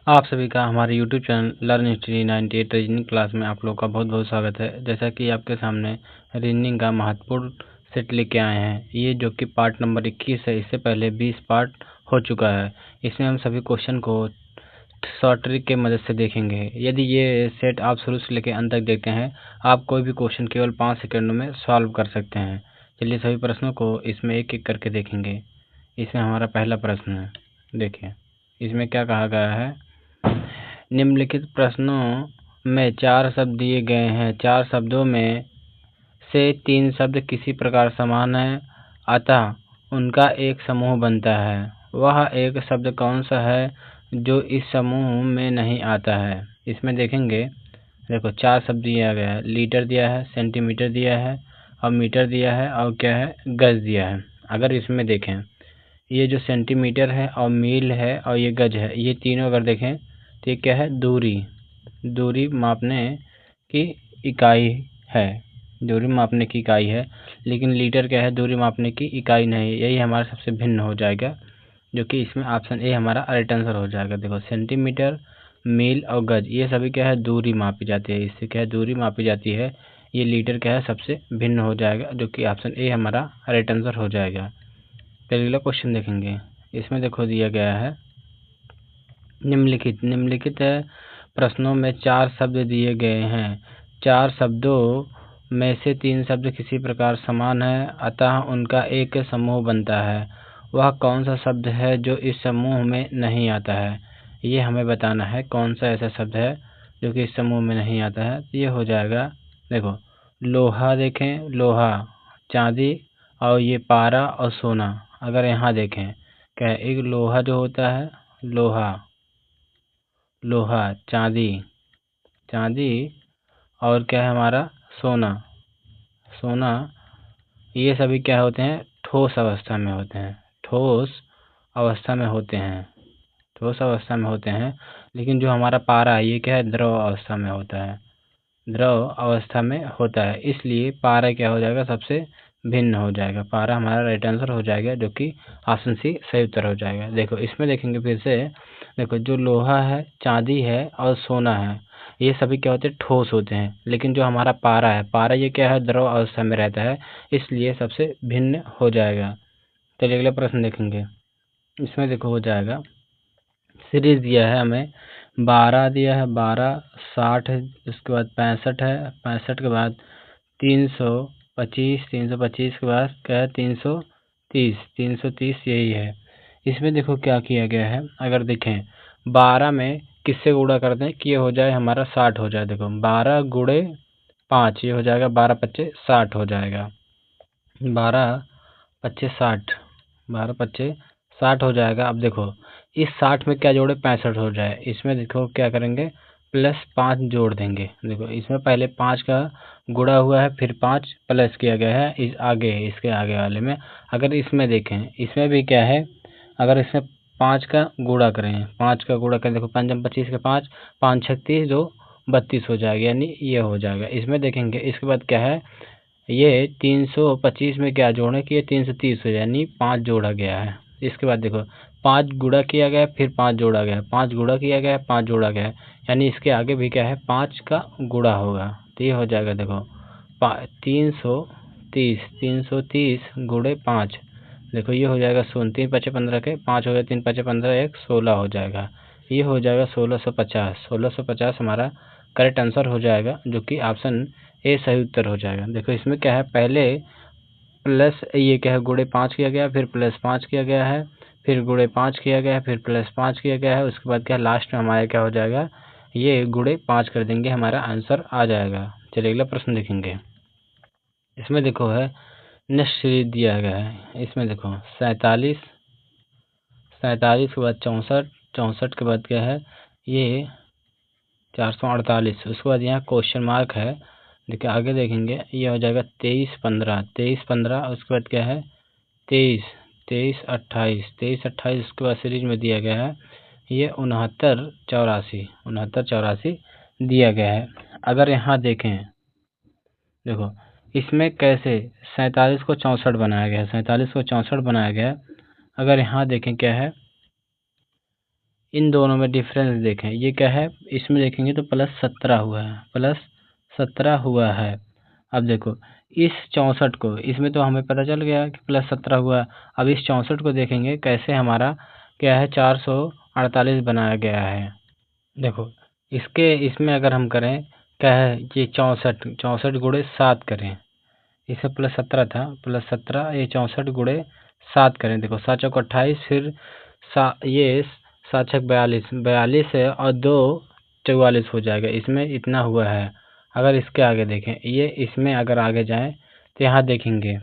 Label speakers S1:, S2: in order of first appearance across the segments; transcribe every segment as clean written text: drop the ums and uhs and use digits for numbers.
S1: आप सभी का हमारे YouTube channel learn history 98 reasoning class में आप लोग का बहुत बहुत स्वागत है। जैसा कि आपके सामने रीजनिंग का महत्वपूर्ण सेट लेके आए हैं, ये जो कि पार्ट नंबर 21 है। इससे पहले 20 पार्ट हो चुका है। इसमें हम सभी क्वेश्चन को शॉर्ट ट्रिक के मदद से देखेंगे। यदि ये सेट आप शुरू से लेकर अंत तक देखते हैं, आप कोई भी क्वेश्चन केवल 5 सेकंडों में सॉल्व कर सकते हैं। चलिए सभी प्रश्नों को इसमें एक एक करके देखेंगे। इसमें हमारा पहला प्रश्न है, देखिए इसमें क्या कहा गया है। निम्नलिखित प्रश्नों में 4 शब्द दिए गए हैं। 4 शब्दों में से 3 शब्द किसी प्रकार समान हैं, अतः उनका एक समूह बनता है। वह एक शब्द कौन सा है जो इस समूह में नहीं आता है? इसमें देखेंगे, देखो 4 शब्द दिया गया है। लीटर दिया है, सेंटीमीटर दिया है और मीटर दिया है और क्या है, गज दिया है। अगर इसमें देखें, ये जो सेंटीमीटर है और मील है और ये गज है, ये तीनों अगर देखें तो ये क्या है, दूरी मापने की इकाई है। दूरी मापने की इकाई है, लेकिन लीटर क्या है, दूरी मापने की इकाई नहीं। यही हमारा सबसे भिन्न हो जाएगा, जो कि इसमें ऑप्शन ए हमारा राइट आंसर हो जाएगा। देखो सेंटीमीटर, मील और गज ये सभी क्या है, दूरी मापी जाती है। इससे क्या है, दूरी मापी जाती है। ये लीटर क्या है, सबसे भिन्न हो जाएगा, जो कि ऑप्शन ए हमारा राइट आंसर हो जाएगा। अगला क्वेश्चन देखेंगे। इसमें देखो दिया गया है, निम्नलिखित प्रश्नों में 4 शब्द दिए गए हैं। 4 शब्दों में से 3 शब्द किसी प्रकार समान हैं, अतः उनका एक समूह बनता है। वह कौन सा शब्द है जो इस समूह में नहीं आता है? ये हमें बताना है, कौन सा ऐसा शब्द है जो कि इस समूह में नहीं आता है। ये हो जाएगा, देखो लोहा, देखें लोहा, चांदी और ये पारा और सोना। अगर यहाँ देखें, क्या है, एक लोहा जो होता है, लोहा, चांदी और क्या है हमारा, सोना, ये सभी क्या होते हैं, ठोस अवस्था में होते हैं। ठोस अवस्था में होते हैं। लेकिन जो हमारा पारा है, ये क्या है, द्रव अवस्था में होता है। इसलिए पारा क्या हो जाएगा, सबसे भिन्न हो जाएगा। पारा हमारा राइट आंसर हो जाएगा, जो कि ऑप्शन सी सही उत्तर हो जाएगा। देखो इसमें देखेंगे फिर से, देखो जो लोहा है, चांदी है और सोना है, ये सभी क्या होते हैं, ठोस होते हैं। लेकिन जो हमारा पारा ये क्या है, द्रव अवस्था में रहता है, इसलिए सबसे भिन्न हो जाएगा। चलिए अगला प्रश्न देखेंगे। इसमें देखो हो जाएगा, सीरीज दिया है हमें, 12 दिया है, 12, 60 है, उसके बाद 65 है, 65 के बाद 325, 325 के बाद क्या है, 330 यही है। इसमें देखो क्या किया गया है। अगर देखें 12 में किससे गुणा कर दें कि ये हो जाए हमारा 60 हो जाए। देखो 12 गुणे 5, ये हो जाएगा 12 पच्चे 60 हो जाएगा। 12 पच्चे 60, 12 पच्चे 60 हो जाएगा। अब देखो इस 60 में क्या जोड़े, 65 हो जाए। इसमें देखो क्या करेंगे, +5 जोड़ देंगे। देखो इसमें पहले 5 का गुणा हुआ है, फिर 5 प्लस किया गया है इसके आगे वाले में। अगर इसमें देखें, इसमें भी क्या है, अगर इसमें 5 का गुणा करें, 5 का गुणा करें, देखो 5 25 के 5, 5 36 2 32 हो जाएगा, यानी ये हो जाएगा। इसमें देखेंगे इसके बाद क्या है, ये 325 में क्या जोड़ें कि ये 330 हो जाए, यानी 5 जोड़ा गया है। इसके बाद देखो 5 गुणा किया गया, फिर 5 जोड़ा गया, 5 गुणा किया गया, 5 जोड़ा गया, यानी इसके आगे भी क्या है, 5 का गुणा होगा। तो ये हो जाएगा, देखो 330 गुणे 5, देखो ये हो जाएगा 3 पचे 15 के 5 हो गया, 3 पचे 15, 1 16 हो जाएगा। ये हो जाएगा 1650 हमारा करेक्ट आंसर हो जाएगा, जो कि ऑप्शन ए सही उत्तर हो जाएगा। देखो इसमें क्या है, पहले प्लस ये क्या है, गुणे 5 किया गया, फिर +5 किया गया है, फिर गुणे 5 किया गया है, फिर +5 किया गया है। उसके बाद क्या लास्ट में हमारा क्या हो जाएगा, ये गुणे 5 कर देंगे, हमारा आंसर आ जाएगा। चलिए अगला प्रश्न देखेंगे। इसमें देखो है, नेक्स्ट सीरीज दिया गया है। इसमें देखो 47 के बाद 64 के बाद क्या है, ये 448, उसके बाद यहाँ क्वेश्चन मार्क है। देखिए आगे देखेंगे, ये हो जाएगा 23 15, उसके बाद क्या है 23 28, उसके बाद सीरीज में दिया गया है ये 69 84 दिया गया है। अगर यहाँ देखें, देखो इसमें कैसे 47 को 64 बनाया गया है, 47 को 64 बनाया गया है। अगर यहाँ देखें क्या है, इन दोनों में डिफरेंस देखें, ये क्या है, इसमें देखेंगे तो +17 हुआ है, +17 हुआ है। अब देखो इस 64 को, इसमें तो हमें पता चल गया कि +17 हुआ। अब इस 64 को देखेंगे कैसे हमारा क्या है 448 बनाया गया है। देखो इसमें अगर हम करें क्या है, ये 64 गुणे 7 करें, इसमें +17 था, +17 ये 64 गुणे 7 करें। देखो 7 चौक 28, फिर ये 7 छक 42 है और 2 44 हो जाएगा। इसमें इतना हुआ है। अगर इसके आगे देखें, ये इसमें अगर आगे जाएं तो यहाँ देखेंगे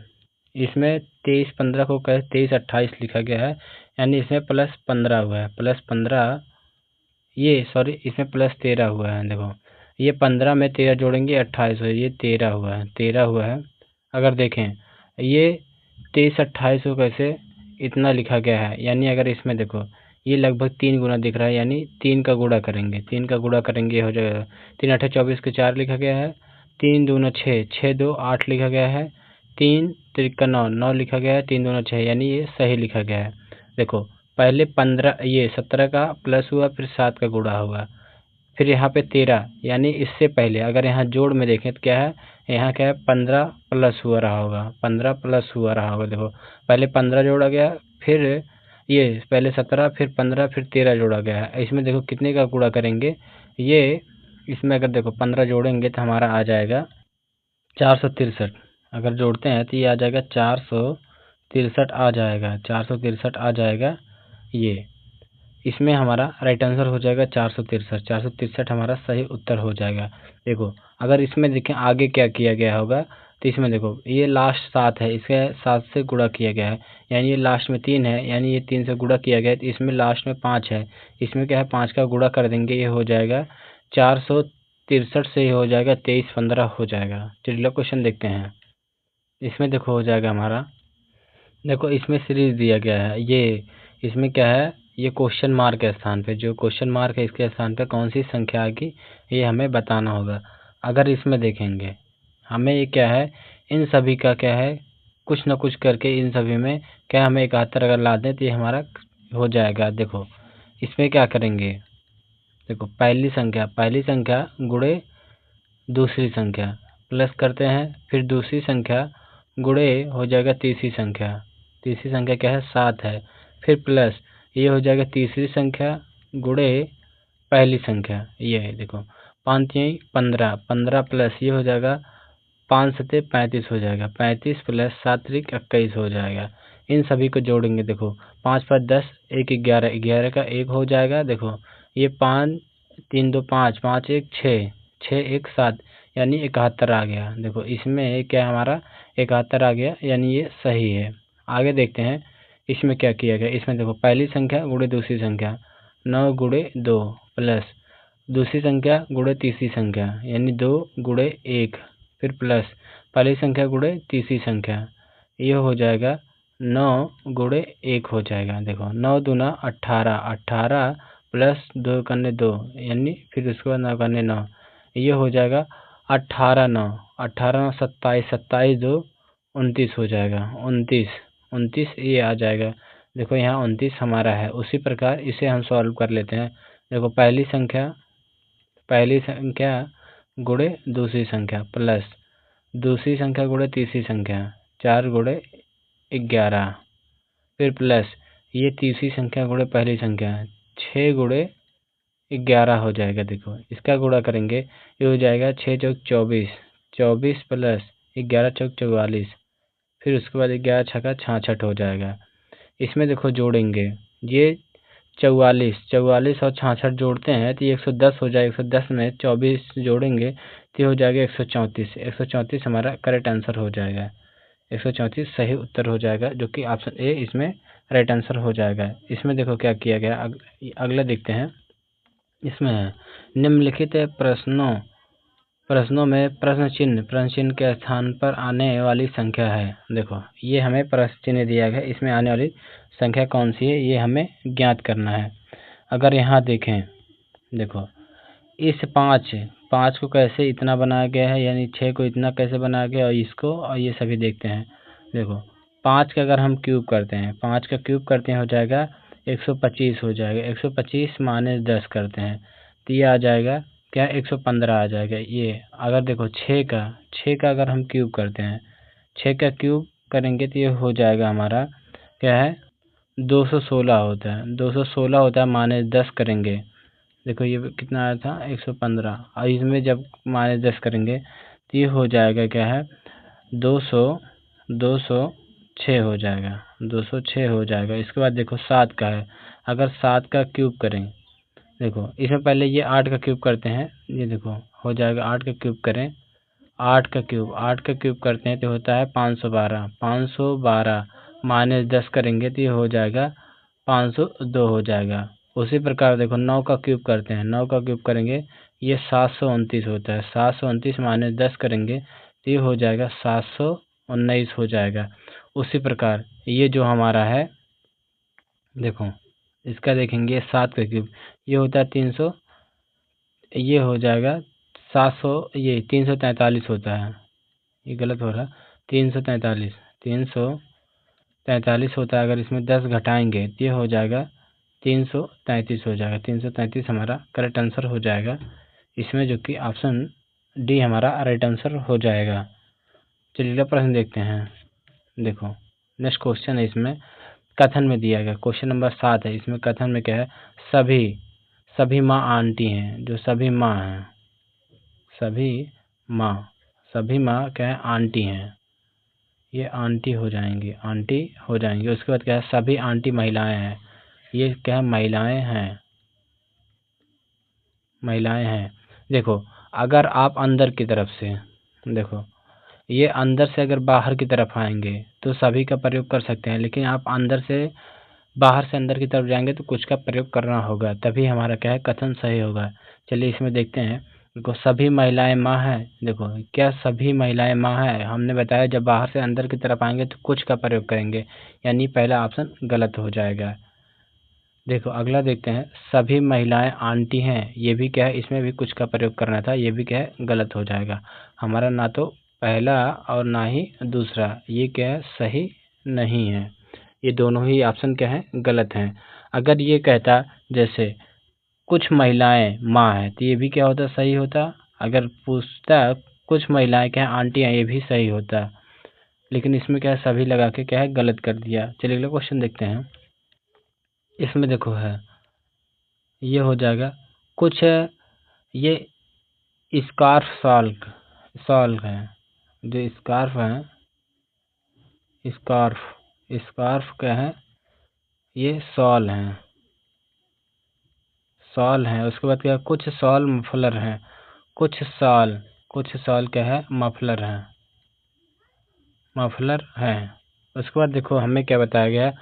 S1: इसमें 23 15 को 23 28 लिखा गया है, यानी इसमें +15 हुआ है, +15 ये सॉरी इसमें +13 हुआ है। देखो ये 15 में 13 जोड़ेंगे 28 हुआ, ये 13 हुआ है, 13 हुआ है। अगर देखें ये 23 28 को कैसे इतना लिखा गया है, यानी अगर इसमें देखो ये लगभग 3 गुना दिख रहा है, यानी 3 का गुणा करेंगे, 3 का गुणा करेंगे हो जाएगा 3 8 24 के 4 लिखा गया है, 3 दूना 6, 6 2 8 लिखा गया है, 3 3 9 9 लिखा गया है, 3 दूना 6, यानी ये सही लिखा गया है। देखो पहले 15 ये 17 का प्लस हुआ, फिर 7 का गुणा हुआ, फिर यहाँ पे 13, यानी इससे पहले अगर यहाँ जोड़ में देखें तो क्या है, यहाँ क्या है 15 प्लस हुआ रहा होगा, 15 प्लस हुआ रहा होगा। देखो पहले 15 जोड़ा गया, फिर ये पहले 17, फिर 15, फिर 13 जोड़ा गया है। इसमें देखो कितने का गुणा करेंगे, ये इसमें अगर देखो 15 जोड़ेंगे तो हमारा आ जाएगा 463। अगर जोड़ते हैं तो ये आ जाएगा 463 आ जाएगा, 463 आ जाएगा। ये इसमें हमारा राइट आंसर हो जाएगा 463, 463 हमारा सही उत्तर हो जाएगा। देखो अगर इसमें देखें आगे क्या किया गया होगा, तो इसमें देखो ये लास्ट 7 है, इसे 7 से गुणा किया गया है, यानी ये लास्ट में 3 है, यानी ये 3 से गुणा किया गया है, तो इसमें लास्ट में 5 है, इसमें क्या है 5 का गुणा कर देंगे, ये हो जाएगा 463 से, ये हो जाएगा 23 15 हो जाएगा। चलिए क्वेश्चन देखते हैं। इसमें देखो हो जाएगा हमारा, देखो इसमें सीरीज दिया गया है, ये इसमें क्या है, ये क्वेश्चन मार्क के स्थान पे, जो क्वेश्चन मार्क है इसके स्थान पे कौन सी संख्या आएगी ये हमें बताना होगा। अगर इसमें देखेंगे हमें ये क्या है, इन सभी का क्या है कुछ ना कुछ करके इन सभी में क्या हमें 71 अगर ला दें तो ये हमारा हो जाएगा। देखो इसमें क्या करेंगे, देखो पहली संख्या गुणे दूसरी संख्या प्लस करते हैं, फिर दूसरी संख्या गुणे हो जाएगा तीसरी संख्या क्या है 7 है, फिर प्लस ये हो जाएगा तीसरी संख्या गुणे पहली संख्या, ये है देखो 5 3 15, 15 प्लस ये हो जाएगा 5 7 35 हो जाएगा, 35 प्लस 7 3 21 हो जाएगा। इन सभी को जोड़ेंगे, देखो 5 5 10 1 11, 11 का 1 हो जाएगा। देखो ये 5 3 2 5, 5 1 6, 6 1 7, यानी 71 आ गया। देखो इसमें क्या हमारा 71 आ गया, यानी ये सही है। आगे देखते हैं इसमें क्या किया गया। इसमें देखो पहली संख्या गुणे दूसरी संख्या 9 गुणे 2 प्लस दूसरी संख्या गुणे तीसरी संख्या, यानी 2 गुणे 1, फिर प्लस पहली संख्या गुणे तीसरी संख्या, ये हो जाएगा 9 गुणे 1 हो जाएगा। देखो 9 दूना 18, 18 प्लस 2 करने 2, यानी फिर उसके बाद 9 करने 9, ये हो जाएगा 18 9, 18 9 27, 27 2 29 हो जाएगा, 29 29 ये आ जाएगा। देखो यहाँ 29 हमारा है। उसी प्रकार इसे हम सॉल्व कर लेते हैं। देखो पहली संख्या गुणे दूसरी संख्या प्लस दूसरी संख्या गुणे तीसरी संख्या 4 गुणे 11, फिर प्लस ये तीसरी संख्या गुणे पहली संख्या 6 गुणे 11 हो जाएगा। देखो इसका गुणा करेंगे, ये हो जाएगा 6 चौक 24, 24 प्लस 11 चौक 44, फिर उसके बाद 11 छक्का 66 हो जाएगा। इसमें देखो जोड़ेंगे, ये 44 और 66 जोड़ते हैं तो ये 110 हो जाएगा। 110 में 24 जोड़ेंगे तो हो जाएगा 134, 134 हमारा करेक्ट आंसर हो जाएगा। 134 सही उत्तर हो जाएगा, जो कि ऑप्शन ए इसमें राइट आंसर हो जाएगा। इसमें देखो क्या किया गया, अगला देखते हैं। इसमें है निम्नलिखित प्रश्नों में प्रश्न चिन्ह के स्थान पर आने वाली संख्या है। देखो ये हमें प्रश्न चिन्ह दिया गया, इसमें आने वाली संख्या कौन सी है ये हमें ज्ञात करना है। अगर यहाँ देखें, देखो इस 5 को कैसे इतना बनाया गया है, यानी 6 को इतना कैसे बनाया गया, और इसको और ये सभी देखते हैं। देखो 5 का अगर हम क्यूब करते हैं, 5 का क्यूब करते हैं हो जाएगा 125 हो जाएगा। 125 माइनस 10 करते हैं तो ये आ जाएगा क्या, 115 आ जाएगा। ये अगर देखो 6 का अगर हम क्यूब करते हैं, 6 का क्यूब करेंगे तो ये हो जाएगा हमारा क्या है, 216 होता है। 216 होता है माइनस 10 करेंगे, देखो ये कितना आया था 115, और इसमें जब माइनस 10 करेंगे तो ये हो जाएगा क्या है 206 हो जाएगा, 206 हो जाएगा। इसके बाद देखो 7 का है, अगर 7 का क्यूब करें, देखो इसमें पहले ये 8 का क्यूब करते हैं, ये देखो हो जाएगा 8 का क्यूब करें, 8 का क्यूब करते हैं तो होता है 512, 512 माइनस 10 करेंगे तो ये हो जाएगा 502 हो जाएगा। उसी प्रकार देखो 9 का क्यूब करते हैं, 9 का क्यूब करेंगे ये 729 होता है, 729 माइनस 10 करेंगे तो ये हो जाएगा 719 हो जाएगा। उसी प्रकार ये जो हमारा है देखो इसका देखेंगे 7 का क्यूब, ये होता है 300, ये हो जाएगा 700, ये 343 होता है, ये गलत हो रहा, 343 होता है। अगर इसमें 10 घटाएंगे तो ये हो जाएगा 333 हो जाएगा, 333 हमारा करेक्ट आंसर हो जाएगा इसमें, जो कि ऑप्शन डी हमारा राइट आंसर हो जाएगा। चलिए अगला प्रश्न देखते हैं। देखो नेक्स्ट क्वेश्चन है, इसमें कथन में दिया गया क्वेश्चन नंबर 7 है। इसमें कथन में क्या है, सभी माँ आंटी हैं, जो सभी माँ हैं, सभी माँ क्या है आंटी हैं, ये आंटी हो जाएंगी, उसके बाद क्या है सभी आंटी महिलाएं हैं, ये क्या है महिलाएं हैं। देखो अगर आप अंदर की तरफ से, देखो ये अंदर से अगर बाहर की तरफ आएंगे तो सभी का प्रयोग कर सकते हैं, लेकिन आप अंदर से बाहर से अंदर की तरफ जाएंगे तो कुछ का प्रयोग करना होगा, तभी हमारा क्या है कथन सही होगा। चलिए इसमें देखते हैं। देखो सभी महिलाएं माँ हैं, देखो क्या सभी महिलाएं माँ हैं, हमने बताया जब बाहर से अंदर की तरफ आएंगे तो कुछ का प्रयोग करेंगे, यानी पहला ऑप्शन गलत हो जाएगा। देखो अगला देखते हैं, सभी महिलाएं आंटी हैं, ये भी क्या है इसमें भी कुछ का प्रयोग करना था, ये भी क्या है गलत हो जाएगा। हमारा ना तो पहला और ना ही दूसरा, ये क्या है सही नहीं है, ये दोनों ही ऑप्शन क्या है गलत हैं। अगर ये कहता जैसे कुछ महिलाएं माँ हैं तो ये भी क्या होता सही होता, अगर पूछता कुछ महिलाएं क्या आंटी हैं ये भी सही होता, लेकिन इसमें क्या है सभी लगा के क्या है गलत कर दिया। चलिए अगला क्वेश्चन देखते हैं। इसमें देखो है ये हो जाएगा कुछ, ये स्कार्फ शॉल है, जो स्कार्फ है, स्कार्फ क्या है ये शॉल है। उसके बाद क्या है कुछ शॉल मफलर हैं, कुछ शॉल क्या है मफलर हैं। उसके बाद देखो हमें क्या बताया गया है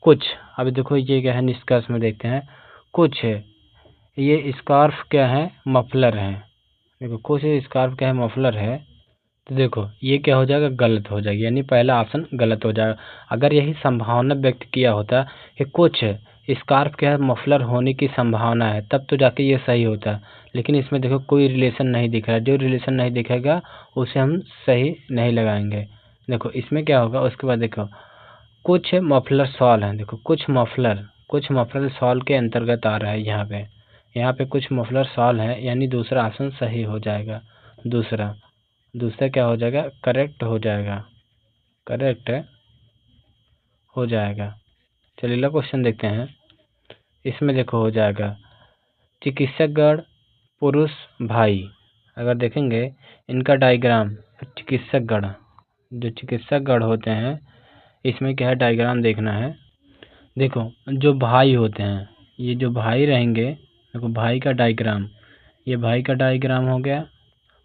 S1: कुछ, अभी देखो ये क्या है निष्कर्ष में देखते हैं, कुछ ये स्कार्फ क्या है मफलर है, देखो कुछ स्कार्फ क्या है मफलर है, तो देखो ये क्या हो जाएगा गलत हो जाएगा, यानी पहला ऑप्शन गलत हो जाएगा। अगर यही संभावना व्यक्त किया होता कि कुछ स्कार्फ क्या है मफलर होने की संभावना है तब तो जाके ये सही होता, लेकिन इसमें देखो कोई रिलेशन नहीं दिख रहा है, जो रिलेशन नहीं दिखेगा उसे हम सही नहीं लगाएंगे। देखो इसमें क्या होगा, उसके बाद देखो कुछ मफलर शॉल हैं, देखो कुछ मफलर शॉल के अंतर्गत आ रहा है यहाँ पे कुछ मफलर शॉल है, यानी दूसरा ऑप्शन सही हो जाएगा। दूसरा क्या हो जाएगा करेक्ट हो जाएगा। चलिए अगला क्वेश्चन देखते हैं। इसमें देखो हो जाएगा चिकित्सकगण पुरुष भाई, अगर देखेंगे इनका डायग्राम, जो चिकित्सकगण होते हैं इसमें क्या है डायग्राम देखना है। देखो जो भाई होते हैं, ये जो भाई रहेंगे, देखो भाई का डायग्राम, ये भाई का डायग्राम हो गया।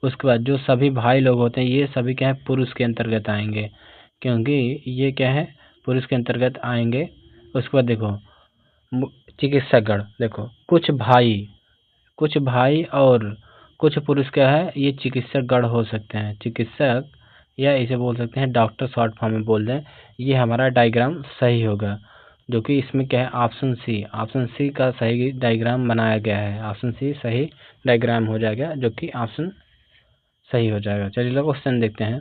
S1: उसके बाद जो सभी भाई लोग होते हैं ये सभी क्या है पुरुष के अंतर्गत आएंगे, क्योंकि ये क्या है पुरुष के अंतर्गत आएंगे। उसके बाद देखो चिकित्सकगण, देखो कुछ भाई और कुछ पुरुष क्या है ये चिकित्सकगण हो सकते हैं, चिकित्सक या इसे बोल सकते हैं डॉक्टर शॉर्ट फॉर्म में बोल दें, ये हमारा डायग्राम सही होगा, जो कि इसमें क्या है ऑप्शन सी का सही डायग्राम बनाया गया है, ऑप्शन सी सही डायग्राम हो जाएगा, जो कि ऑप्शन सही हो जाएगा। चलिए क्वेश्चन देखते हैं।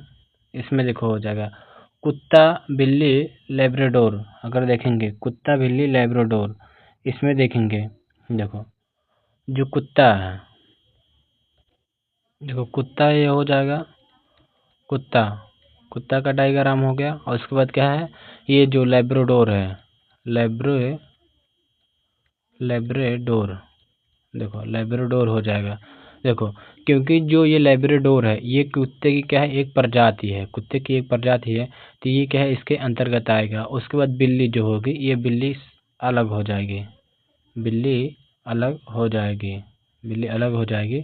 S1: इसमें देखो हो जाएगा कुत्ता बिल्ली लैब्राडोर, अगर देखेंगे कुत्ता बिल्ली लैब्राडोर, इसमें देखेंगे, देखो जो कुत्ता है, देखो कुत्ता ये हो जाएगा, कुत्ता कुत्ता का डायग्राम हो गया। और उसके बाद क्या है, ये जो लैब्राडोर है, लैब्राडोर, देखो लैब्राडोर हो जाएगा। देखो क्योंकि जो ये लैब्राडोर है ये कुत्ते की क्या है, एक प्रजाति है, कुत्ते की एक प्रजाति है, तो ये क्या है इसके अंतर्गत आएगा। उसके बाद बिल्ली जो होगी, ये बिल्ली अलग हो जाएगी, बिल्ली अलग हो जाएगी, बिल्ली अलग हो जाएगी।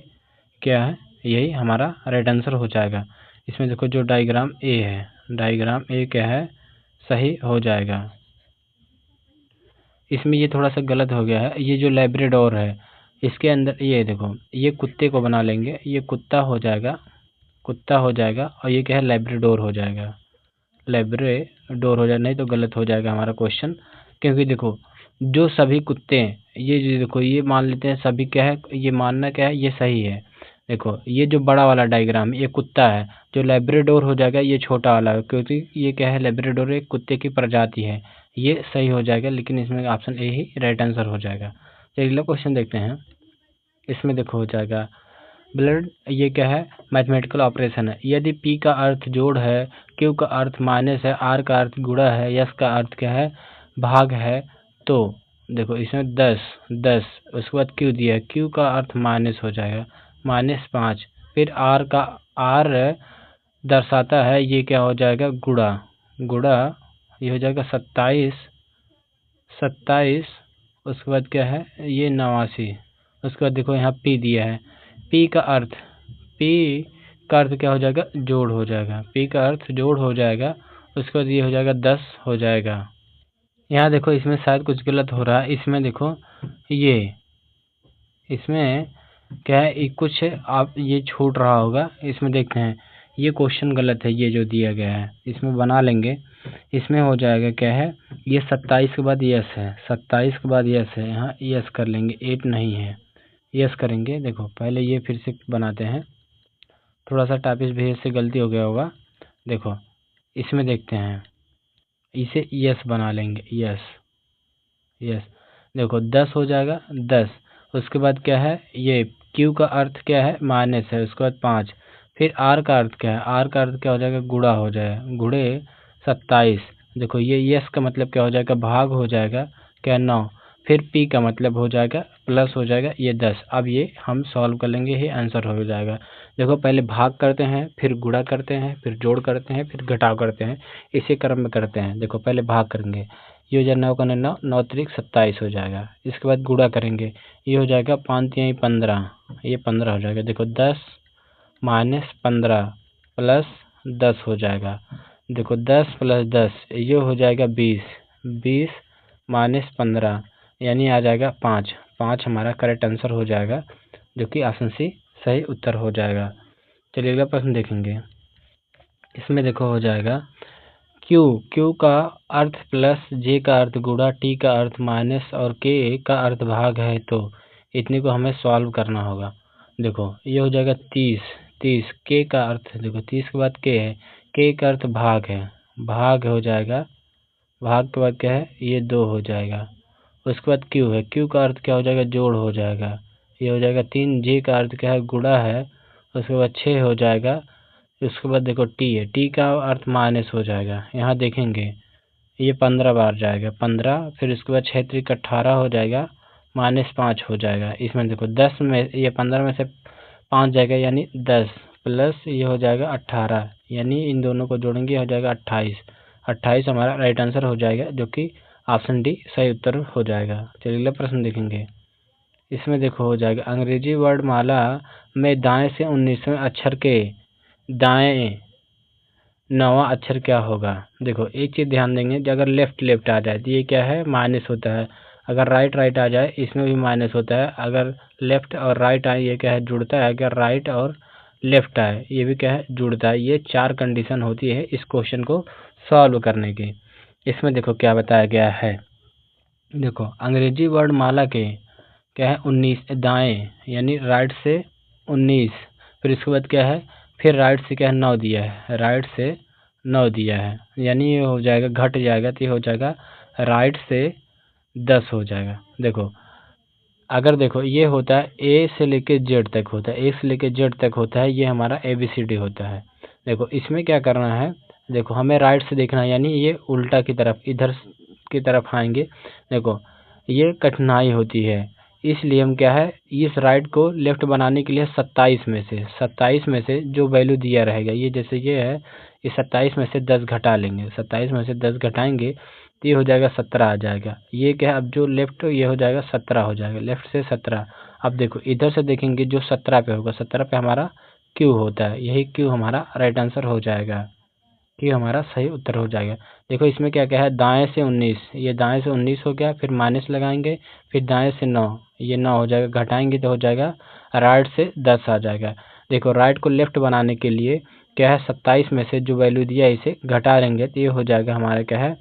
S1: क्या है, यही हमारा राइट आंसर हो जाएगा। इसमें देखो जो डायग्राम ए है, डायग्राम ए क्या है, सही हो जाएगा। इसमें ये थोड़ा सा गलत हो गया है, ये जो लैब्राडोर है इसके अंदर ये देखो, ये कुत्ते को बना लेंगे, ये कुत्ता हो जाएगा, कुत्ता हो जाएगा, और ये क्या है लैब्राडोर हो जाएगा, लैब्राडोर हो जाएगा, नहीं तो गलत हो जाएगा हमारा क्वेश्चन। क्योंकि देखो जो सभी कुत्ते हैं, ये जो देखो ये मान लेते हैं सभी क्या है, ये मानना क्या है, ये सही है। देखो ये जो बड़ा वाला डायग्राम ये कुत्ता है, जो लैब्राडोर हो जाएगा ये छोटा वाला है, क्योंकि ये क्या है लैब्राडोर एक कुत्ते की प्रजाति है, ये सही हो जाएगा। लेकिन इसमें option A he right answer हो जाएगा। चलिए अगला क्वेश्चन देखते हैं। इसमें देखो हो जाएगा ब्लड, ये क्या है मैथमेटिकल ऑपरेशन है। यदि पी का अर्थ जोड़ है, क्यू का अर्थ माइनस है, आर का अर्थ गुणा है, यस का अर्थ क्या है भाग है, तो देखो इसमें 10 उसके बाद क्यू दिया है, क्यू का अर्थ माइनस हो जाएगा, -5। फिर आर का आर दर्शाता है, ये क्या हो जाएगा गुणा, ये हो जाएगा 27। उसके बाद क्या है ये 89। उसके बाद देखो यहाँ पी दिया है, पी का अर्थ क्या हो जाएगा जोड़ हो जाएगा, पी का अर्थ जोड़ हो जाएगा। उसके बाद ये हो जाएगा 10 हो जाएगा। यहाँ देखो इसमें शायद कुछ गलत हो रहा है, इसमें देखो ये इसमें क्या है कुछ आप ये छूट रहा होगा, इसमें देखते हैं ये क्वेश्चन गलत है, ये जो दिया गया है इसमें बना लेंगे। इसमें हो जाएगा क्या है, ये 27 के बाद यस है, 27 के बाद यस है, यहाँ यस कर लेंगे, 8 नहीं है, यस करेंगे। देखो पहले ये फिर से बनाते हैं, थोड़ा सा टाइपिस्ट भेज से गलती हो गया होगा। देखो इसमें देखते हैं, इसे यस बना लेंगे, यस देखो 10 हो जाएगा 10। उसके बाद क्या है ये क्यू का अर्थ क्या है माइनस है, उसके बाद 5। फिर आर का अर्थ क्या है, आर का अर्थ क्या हो जाएगा गुणा हो जाएगा, गुणे 27। देखो ये यस का मतलब क्या हो जाएगा भाग हो जाएगा क्या 9। फिर पी का मतलब हो जाएगा प्लस हो जाएगा ये 10। अब ये हम सॉल्व कर लेंगे, ये आंसर हो जाएगा। देखो पहले भाग करते हैं, फिर गुणा करते हैं, फिर जोड़ करते हैं, फिर घटाव करते हैं, इसी क्रम में करते हैं। देखो पहले भाग करेंगे, ये हो जाएगा 9 का 9, 9 त्रिक 27 हो जाएगा। इसके बाद गुणा करेंगे, ये हो जाएगा 5 तिहाई 15, ये 15 हो जाएगा। देखो 10 माइनस 15 प्लस 10 हो जाएगा। देखो 10 प्लस 10 ये हो जाएगा 20, 20 माइनस 15 यानी आ जाएगा 5। 5 हमारा करेक्ट आंसर हो जाएगा, जो कि ऑप्शन सी सही उत्तर हो जाएगा। चलिए अगला प्रश्न देखेंगे। इसमें देखो हो जाएगा क्यू का अर्थ प्लस, जे का अर्थ गुणा, टी का अर्थ माइनस और के का अर्थ भाग है, तो इतने को हमें सॉल्व करना होगा। देखो ये हो जाएगा 30 के का अर्थ, देखो 30 के बाद के है, के का अर्थ भाग है, भाग हो जाएगा, भाग के बाद क्या है ये 2 हो जाएगा। उसके बाद क्यू है, क्यू का अर्थ क्या हो जाएगा जोड़ हो जाएगा, ये हो जाएगा 3। जे का अर्थ क्या है गुणा है, उसके बाद 6 हो जाएगा। उसके बाद देखो टी है, टी का अर्थ माइनस हो जाएगा, यहाँ देखेंगे ये 15 बार जाएगा 15। फिर उसके बाद 6 त्रिक 18 हो जाएगा, -5 हो जाएगा। इसमें देखो 10 में ये 15 में से 5 जाएगा यानी 10 प्लस ये हो जाएगा 18, यानी इन दोनों को जोड़ेंगे हो जाएगा 28। 28 हमारा राइट आंसर हो जाएगा, जो कि ऑप्शन डी सही उत्तर हो जाएगा। चलिए अगला प्रश्न देखेंगे। इसमें देखो हो जाएगा अंग्रेजी वर्णमाला में दाएं से 19वें अक्षर के दाएं 9वां अक्षर क्या होगा। देखो एक चीज़ ध्यान देंगे, अगर लेफ्ट आ जाए तो ये क्या है माइनस होता है, अगर राइट आ जाए इसमें भी माइनस होता है, अगर लेफ्ट और राइट आए ये क्या है जुड़ता है, अगर राइट और लेफ्ट आए ये भी क्या है जुड़ता है। ये 4 कंडीशन होती है इस क्वेश्चन को सॉल्व करने की। इसमें देखो क्या बताया गया है, देखो अंग्रेजी वर्णमाला के क्या है 19 दाएं यानी राइट से 19, फिर इसके बाद क्या है फिर राइट से क्या है 9 दिया है, राइट से 9 दिया है, यानी ये हो जाएगा घट जाएगा तो ये हो जाएगा राइट से 10 हो जाएगा। देखो अगर देखो ये होता है ए से लेके जेड तक होता है, ए से लेके जेड तक होता है, ये हमारा ABCD होता है। देखो इसमें क्या करना है, देखो हमें राइट से देखना है, यानी ये उल्टा की तरफ इधर की तरफ आएंगे। देखो ये कठिनाई होती है, इसलिए हम क्या है इस राइट को लेफ्ट बनाने के लिए 27 में से जो वैल्यू दिया रहेगा, ये जैसे ये है, इस 27 में से 10 घटा लेंगे, 27 में से 10 घटाएंगे तो ये हो जाएगा 17 आ जाएगा। ये क्या है, अब जो लेफ्ट ये हो जाएगा 17 हो जाएगा, लेफ्ट से 17। अब देखो इधर से देखेंगे जो 17 पे होगा, 17 पे हमारा क्यू होता है, यही क्यू हमारा राइट आंसर हो जाएगा, क्यू हमारा सही उत्तर हो जाएगा। देखो इसमें क्या क्या है, दाएं से 19, ये दाएं से 19 हो गया, फिर माइनस लगाएंगे, फिर दाएं से 9, ये 9 हो जाएगा, घटाएंगे तो हो जाएगा राइट से 10 आ जाएगा। देखो राइट को लेफ्ट बनाने के लिए क्या है, 27 में से जो वैल्यू दिया है इसे घटा लेंगे तो ये हो जाएगा हमारा क्या है,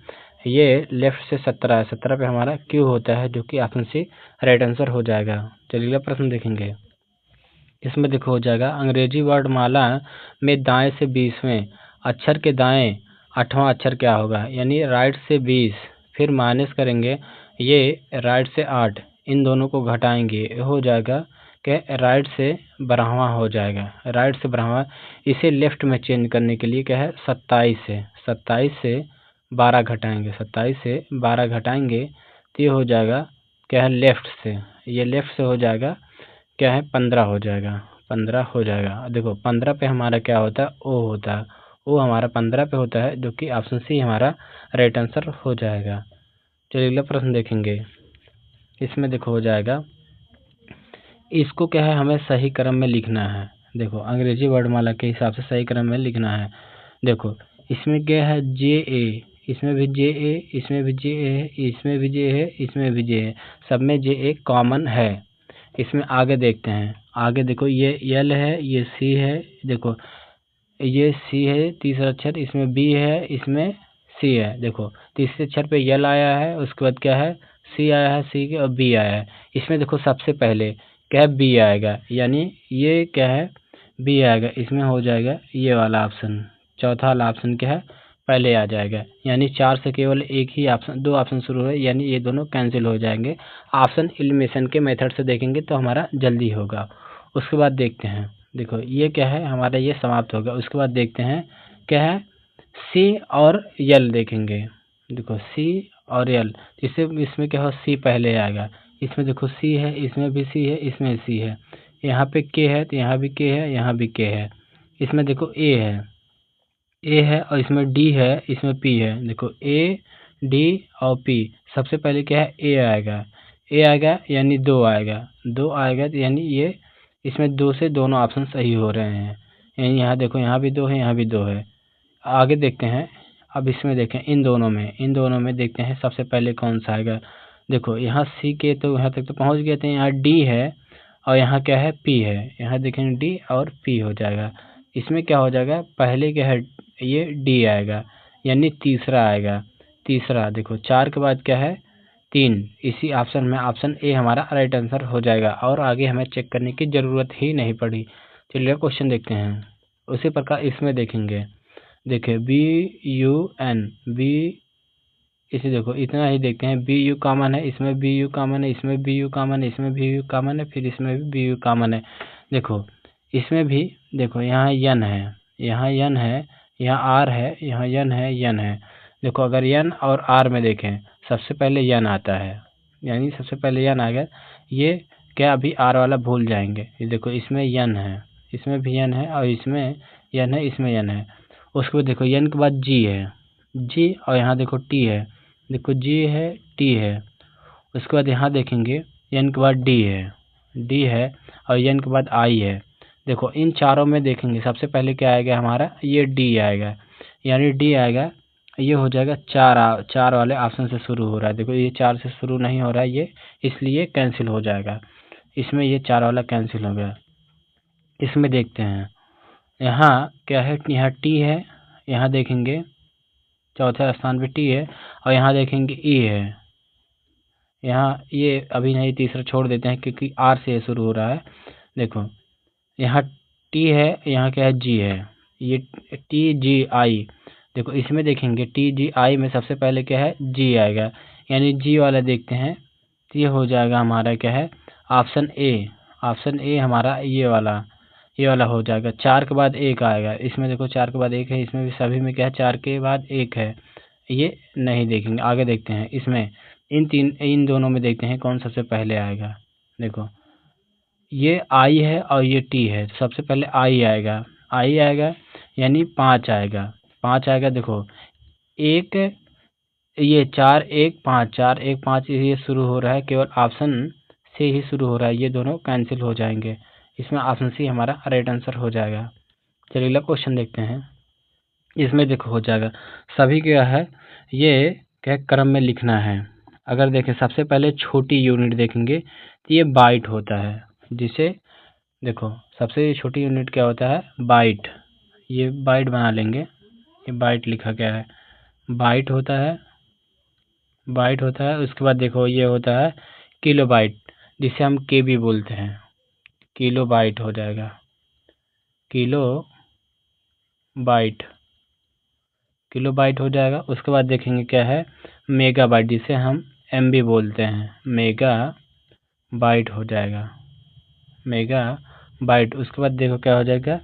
S1: ये लेफ्ट से 17 है, 17 पे हमारा क्यू होता है, जो कि ऑप्शन सी राइट आंसर हो जाएगा। चलिए अगला प्रश्न देखेंगे। इसमें देखो हो जाएगा, अंग्रेजी वर्णमाला में दाएं से 20वें अक्षर के दाएं 8वां अक्षर क्या होगा, यानी राइट से 20 फिर माइनस करेंगे, ये राइट से 8, इन दोनों को घटाएंगे हो जाएगा कि राइट से 12वां हो जाएगा, राइट से 12वां। इसे लेफ्ट में चेंज करने के लिए क्या है, 27 से 12 घटाएंगे, 27 से 12 घटाएंगे तो ये हो जाएगा क्या है, लेफ्ट से, ये लेफ्ट से हो जाएगा क्या है, 15 हो जाएगा, 15 हो जाएगा। देखो 15 पे हमारा क्या होता है, ओ होता है, ओ हमारा 15 पे होता है, जो कि ऑप्शन सी हमारा राइट आंसर हो जाएगा। चलिए अगला प्रश्न देखेंगे। इसमें देखो हो जाएगा, इसको क्या है हमें सही क्रम में लिखना है। देखो अंग्रेजी वर्णमाला के हिसाब से सही क्रम में लिखना है। देखो इसमें क्या है, JA, इसमें भी JA, इसमें भी JA है, इसमें भी JA है, इसमें भी JA है, सब में JA कॉमन है। इसमें आगे देखते हैं, आगे देखो ये L है, ये C है, देखो ये C है तीसरा अक्षर, इसमें B है, इसमें C है। देखो तीसरे अक्षर पे L आया है, उसके बाद क्या है C आया है, C के और B आया है। इसमें देखो सबसे पहले क्या है, B आएगा, यानी ये क्या है B आएगा, इसमें हो जाएगा ये वाला ऑप्शन, चौथा वाला ऑप्शन क्या है पहले आ जाएगा, यानी 4 से केवल एक ही ऑप्शन, 2 ऑप्शन शुरू है, यानी ये दोनों कैंसिल हो जाएंगे। ऑप्शन एलिमिनेशन के मेथड से देखेंगे तो हमारा जल्दी होगा। उसके बाद देखते हैं, देखो ये क्या है हमारा, ये समाप्त होगा। उसके बाद देखते हैं क्या है, सी और यल देखेंगे। देखो सी और यल, इससे इसमें क्या हो, सी पहले आएगा, इसमें देखो सी है, इसमें भी सी है, इसमें सी है, यहाँ पे के है तो यहाँ भी के है, यहाँ भी के है। इसमें देखो ए है और इसमें डी है, इसमें पी है। देखो ए डी और पी, सबसे पहले क्या है ए आएगा, यानी 2 आएगा, 2 आएगा तो यानी ये इसमें 2 से दोनों ऑप्शन सही हो रहे हैं, यानी यहाँ देखो यहाँ भी 2 है, यहाँ भी 2 है। आगे देखते हैं, अब इसमें देखें इन दोनों में देखते हैं सबसे पहले कौन सा आएगा। देखो यहाँ सी के तो यहाँ तक तो पहुँच गए थे, यहाँ डी है और यहाँ क्या है पी है, यहाँ देखेंगे डी और पी हो जाएगा। इसमें क्या हो जाएगा, पहले क्या है ये डी आएगा, यानी तीसरा आएगा, तीसरा देखो 4 के बाद क्या है 3, इसी ऑप्शन में ऑप्शन ए हमारा राइट आंसर हो जाएगा, और आगे हमें चेक करने की ज़रूरत ही नहीं पड़ी। चलिए क्वेश्चन देखते हैं। उसी प्रकार इसमें देखेंगे, देखिए BUN, इसे देखो इतना ही देखते हैं, BU कॉमन है, इसमें BU कॉमन है, इसमें BU कॉमन है, इसमें BU कॉमन है, फिर इसमें भी BU कॉमन है। देखो इसमें भी देखो यहाँ यन है, यहाँ यन है, यहाँ आर है, यहाँ यन है, यन है। देखो अगर यन और आर में देखें, सबसे पहले यन आता है, यानी सबसे पहले यन आ गया, ये क्या अभी आर वाला भूल जाएंगे। ये देखो इसमें यन है, इसमें भी यन है, और इसमें यन है, इसमें यन है। उसके बाद देखो यन के बाद जी है, जी और यहाँ देखो टी है, देखो जी है टी है। उसके बाद यहाँ देखेंगे एन के बाद डी है और एन के बाद आई है। देखो इन चारों में देखेंगे सबसे पहले क्या आएगा हमारा, ये डी आएगा, यानी डी आएगा, ये हो जाएगा चार वाले ऑप्शन से शुरू हो रहा है। देखो ये 4 से शुरू नहीं हो रहा है ये, इसलिए कैंसिल हो जाएगा, इसमें ये 4 वाला कैंसिल हो गया। इसमें देखते हैं यहाँ क्या है, यहाँ टी है, यहाँ देखेंगे चौथे स्थान पे टी है, और यहाँ देखेंगे ई है, यहाँ ये अभी नहीं, तीसरा छोड़ देते हैं क्योंकि आर से शुरू हो रहा है। देखो यहाँ टी है, यहाँ क्या है जी है, ये टी जी आई। देखो इसमें देखेंगे टी जी आई में सबसे पहले क्या है जी आएगा, यानी जी वाला देखते हैं ये हो जाएगा हमारा क्या है, ऑप्शन ए। ऑप्शन ए हमारा ये वाला हो जाएगा। 4 के बाद 1 आएगा, इसमें देखो 4 के बाद 1 है, इसमें भी सभी में क्या है 4 के बाद 1 है। ये नहीं देखेंगे, आगे देखते हैं। इसमें इन दोनों में देखते हैं कौन सबसे पहले आएगा। देखो ये आई है और ये टी है, तो सबसे पहले आई आएगा यानी 5 आएगा। 5 आएगा, देखो एक ये 4 1 5 4 1 5 ये शुरू हो रहा है, केवल ऑप्शन से ही शुरू हो रहा है, ये दोनों कैंसिल हो जाएंगे। इसमें ऑप्शन सी हमारा राइट आंसर हो जाएगा। चलिए अगला क्वेश्चन देखते हैं। इसमें देखो हो जाएगा, सभी क्या है ये क्या क्रम में लिखना है। अगर देखें सबसे पहले छोटी यूनिट देखेंगे तो ये बाइट होता है, जिसे देखो सबसे छोटी यूनिट क्या होता है, बाइट। ये बाइट बना लेंगे, ये बाइट लिखा गया है, बाइट होता है। उसके बाद देखो ये होता है किलो बाइट, जिसे हम केबी बोलते हैं, किलो बाइट हो जाएगा, किलो बाइट हो जाएगा। उसके बाद देखेंगे क्या है मेगा बाइट, जिसे हम एमबी बोलते हैं, मेगा बाइट हो जाएगा, मेगा बाइट। उसके बाद देखो क्या हो जाएगा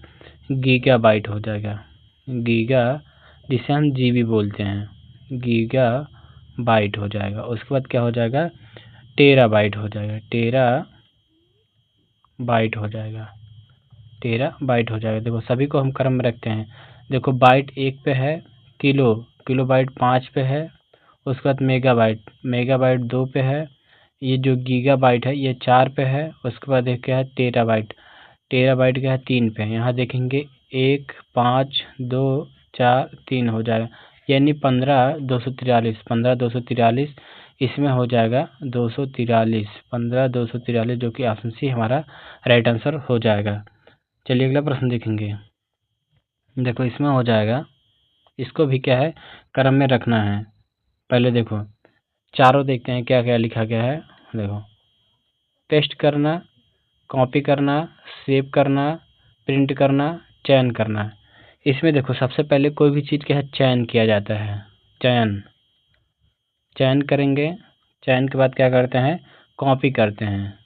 S1: गीगा बाइट हो जाएगा, गीगा, जिसे हम जीबी बोलते हैं, गीगा बाइट हो जाएगा। उसके बाद क्या हो जाएगा टेरा बाइट हो जाएगा, टेरा बाइट हो जाएगा, टेरा बाइट हो जाएगा। देखो सभी को हम क्रम में रखते हैं। देखो बाइट 1 पे है, किलो बाइट 5 पे है। उसके बाद मेगा बाइट 2 पे है। ये जो गीगा बाइट है ये 4 पे है। उसके बाद एक क्या है टेरा बाइट क्या है 3 पे है। यहाँ देखेंगे 1 5 2 4 3 हो जाएगा, यानी 15 243 इसमें हो जाएगा 15 243 जो कि ऑप्शन सी हमारा राइट आंसर हो जाएगा। चलिए अगला प्रश्न देखेंगे। देखो इसमें हो जाएगा, इसको भी क्या है क्रम में रखना है। पहले देखो चारों देखते हैं क्या क्या लिखा गया है। देखो पेस्ट करना, कॉपी करना, सेव करना, प्रिंट करना, चयन करना। इसमें देखो सबसे पहले कोई भी चीज़ क्या है चयन किया जाता है, चयन करेंगे। चयन के बाद क्या करते हैं कॉपी करते हैं,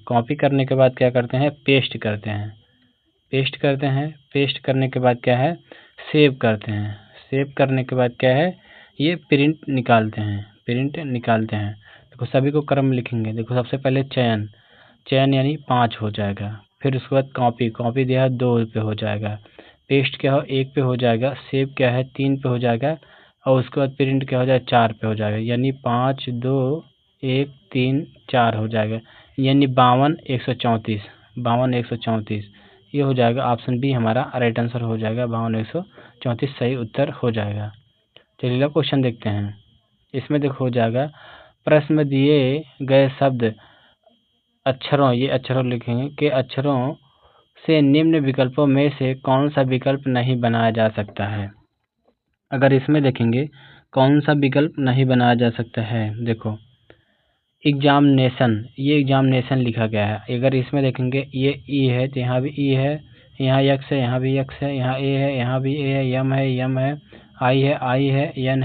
S1: कॉपी करने के बाद क्या करते हैं पेस्ट करते हैं, पेस्ट करने के बाद क्या है सेव करते हैं, सेव करने के बाद क्या है ये प्रिंट निकालते हैं, देखो सभी को क्रम लिखेंगे। देखो सबसे पहले चयन यानी 5 हो जाएगा। फिर उसके बाद कॉपी दिया है 2 पे हो जाएगा। पेस्ट क्या हो 1 पे हो जाएगा। सेव क्या है 3 पे हो जाएगा। और उसके बाद प्रिंट क्या हो जाएगा 4 पे हो जाएगा, यानी 5 2 1 3 4 हो जाएगा, यानी 52 134 ये हो जाएगा। ऑप्शन बी हमारा राइट आंसर हो जाएगा, 52 134 सही उत्तर हो जाएगा। चलिए अगला क्वेश्चन देखते हैं। इसमें देखो हो जाएगा प्रश्न में दिए गए शब्द अक्षरों, ये अक्षरों लिखेंगे कि अक्षरों से निम्न विकल्पों में से कौन सा विकल्प नहीं बनाया जा सकता है। अगर इसमें देखेंगे कौन सा विकल्प नहीं बनाया जा सकता है, देखो एग्जामिनेशन, ये एग्जामिनेशन लिखा गया है। अगर इसमें देखेंगे ये ई है तो यहाँ भी ई है, यहाँ यक्स है, यहाँ भी यक्स है, यहाँ ए है, यहाँ भी ए है, यम है, आई है, यन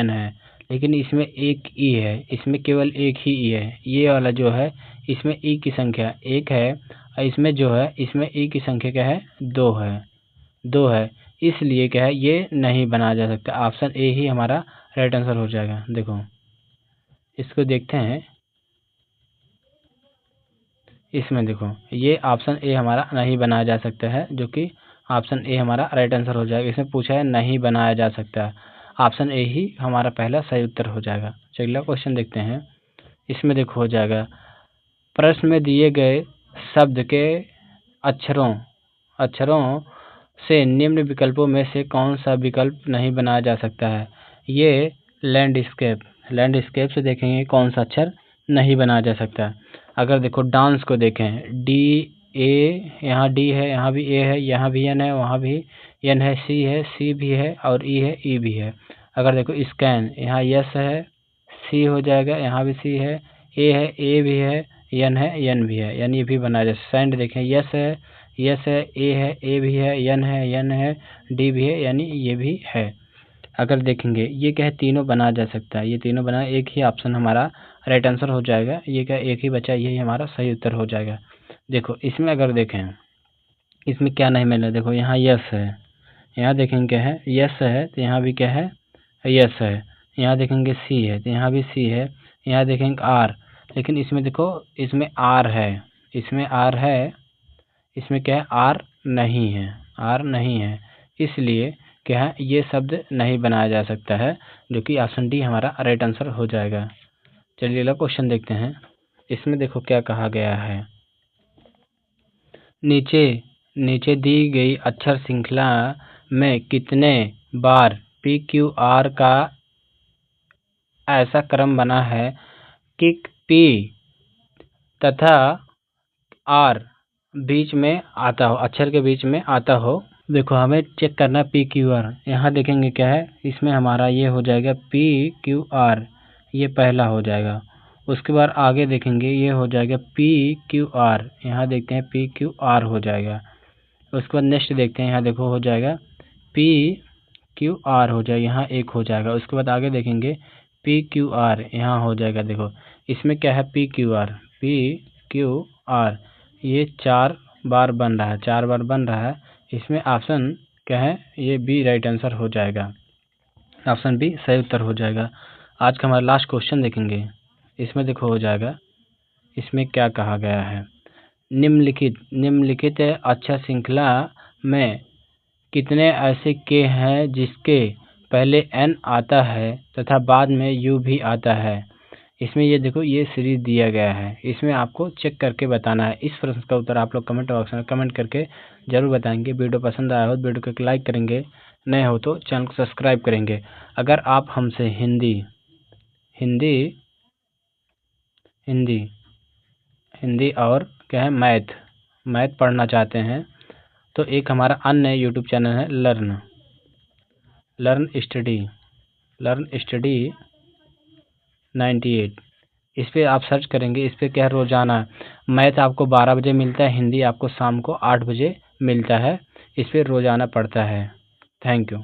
S1: है। लेकिन इसमें एक ई है, इसमें केवल एक ही ई है। ये वाला जो है इसमें ई की संख्या 1 है, और इसमें जो है इसमें ई की संख्या क्या है 2 है। इसलिए क्या है ये नहीं बनाया जा सकता। ऑप्शन ए ही हमारा राइट आंसर हो जाएगा। देखो इसको देखते हैं, इसमें देखो ये ऑप्शन ए हमारा नहीं बनाया जा सकता है, जो कि ऑप्शन ए हमारा राइट आंसर हो जाएगा। इसमें पूछा है नहीं बनाया जा सकता, ऑप्शन ए ही हमारा पहला सही उत्तर हो जाएगा। चलिए अगला क्वेश्चन देखते हैं। इसमें देखो हो जाएगा प्रश्न में दिए गए शब्द के अक्षरों से निम्न विकल्पों में से कौन सा विकल्प नहीं बनाया जा सकता है। ये लैंडस्केप से देखेंगे कौन सा अक्षर नहीं बनाया जा सकता। अगर देखो डांस को देखें, डी ए, यहाँ डी है, यहाँ भी ए है, यहाँ भी एन है, वहाँ भी एन है, सी भी है, और ई है, ई भी है। अगर देखो स्कैन, यहाँ यस है, सी हो जाएगा, यहाँ भी सी है, ए भी है, एन भी है, यानी ये भी बनाया जाए। सेंड देखें यस है, ए है, ए भी है, एन है, डी भी है, यानी ये भी है। अगर देखेंगे ये क्या है, तीनों बनाया जा सकता है, ये तीनों बना, एक ही ऑप्शन हमारा राइट आंसर हो जाएगा। ये क्या, एक ही बचा, यही हमारा सही उत्तर हो जाएगा। देखो इसमें अगर देखें, इसमें क्या नहीं मिला, देखो यहाँ यस है, यहाँ देखेंगे क्या है, यस है, तो यहाँ भी क्या है, यस है। यहाँ देखेंगे सी है, तो यहाँ भी सी है। यहाँ देखेंगे आर, लेकिन इसमें देखो, इसमें आर है, इसमें आर है, इसमें क्या है, आर नहीं है, आर नहीं है, इसलिए क्या है, ये शब्द नहीं बनाया जा सकता है, जो कि ऑप्शन डी हमारा राइट आंसर हो जाएगा। चलिए अगला क्वेश्चन देखते हैं। इसमें देखो क्या कहा गया है, नीचे नीचे दी गई अक्षर श्रृंखला में कितने बार पी क्यू आर का ऐसा क्रम बना है कि पी तथा आर बीच में आता हो, अक्षर के बीच में आता हो। देखो हमें चेक करना पी क्यू आर, यहाँ देखेंगे क्या है, इसमें हमारा ये हो जाएगा पी क्यू आर, ये पहला हो जाएगा। उसके बाद आगे देखेंगे ये हो जाएगा पी क्यू आर, यहाँ देखते हैं पी क्यू आर हो जाएगा। उसके बाद नेक्स्ट देखते हैं, यहाँ देखो हो जाएगा पी क्यू आर हो जाएगा, यहाँ एक हो जाएगा। उसके बाद आगे देखेंगे पी क्यू आर, यहाँ हो जाएगा। देखो इसमें क्या है, पी क्यू आर, ये 4 बार बन रहा है, 4 बार बन रहा है। इसमें ऑप्शन क्या है, ये बी राइट आंसर हो जाएगा, ऑप्शन बी सही उत्तर हो जाएगा। आज का हमारा लास्ट क्वेश्चन देखेंगे। इसमें देखो हो जाएगा, इसमें क्या कहा गया है, निम्नलिखित अक्षर श्रृंखला में कितने ऐसे के हैं जिसके पहले एन आता है तथा बाद में यू भी आता है। इसमें ये देखो, ये सीरीज दिया गया है, इसमें आपको चेक करके बताना है। इस प्रश्न का उत्तर आप लोग कमेंट बॉक्स में कमेंट करके जरूर बताएंगे। वीडियो पसंद आया हो तो वीडियो को लाइक करेंगे, नए हो तो चैनल को सब्सक्राइब करेंगे। अगर आप हमसे हिंदी हिंदी हिंदी हिंदी और क्या है, मैथ पढ़ना चाहते हैं तो एक हमारा अन्य यूट्यूब चैनल है लर्न स्टडी 98। इस पर आप सर्च करेंगे, इस पर क्या है, रोज़ाना मैथ आपको 12 बजे मिलता है, हिंदी आपको शाम को 8 बजे मिलता है। इस पर रोज़ाना पढ़ता है। Thank you.